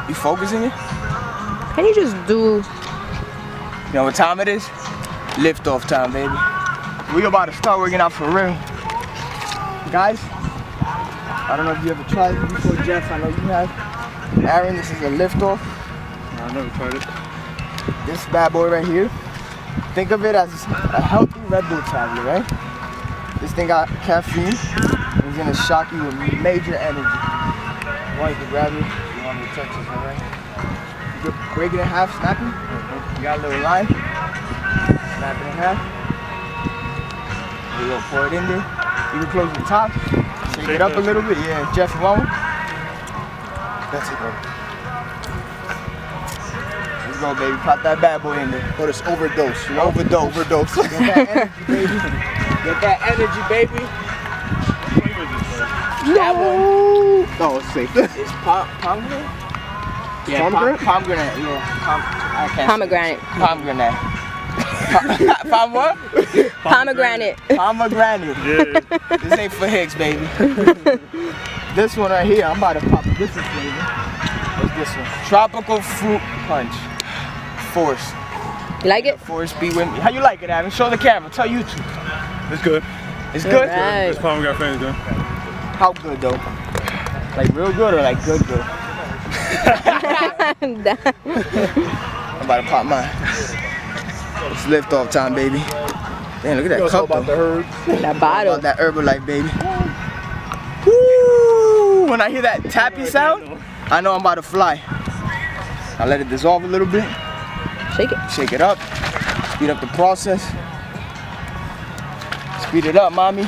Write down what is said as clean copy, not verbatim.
You focusing it? Can you just do? You know what time it is? Lift off time, baby. We about to start working out for real. Guys, I don't know if you ever tried it before, Jeff. I know you have. Aaron, this is a lift off. No, I never tried it. This bad boy right here. Think of it as a healthy Red Bull tablet, right? This thing got caffeine. It's gonna shock you with major energy. You want to grab it? You want me to touch this, alright? You break it in half, snap it. You got a little line. Snap it in half. There you go, pour it in there. You can close the top. Shake it up a little bit. Yeah, Jeff, you want one? That's it, bro. Let's go, baby. Pop that bad boy in there. Oh, this overdose. You know? Overdose. Get that energy, baby. Get that energy, baby. That one. No, it's safe. It's pomegranate? Yeah, pomegranate. Yeah. I can't Pomegranate. Pomegranate. Pom what? Pomegranate. Pomegranate. Yeah. This ain't for Hicks, baby. This one right here, I'm about to pop a different flavor. What's this one? Tropical fruit punch. Force. You like it? Force, be with me. How you like it, Adam? Show the camera. Tell YouTube. It's good. It's good? Right. This pomegranate fans good. How good, though? Like real good or like good? I'm about to pop mine. It's lift off time, baby. Damn, look at that cup, about the though. That bottle. About that Herbalife, baby. Woo! When I hear that tappy sound, I know I'm about to fly. I let it dissolve a little bit. Shake it. Shake it up. Speed up the process. Speed it up, mommy.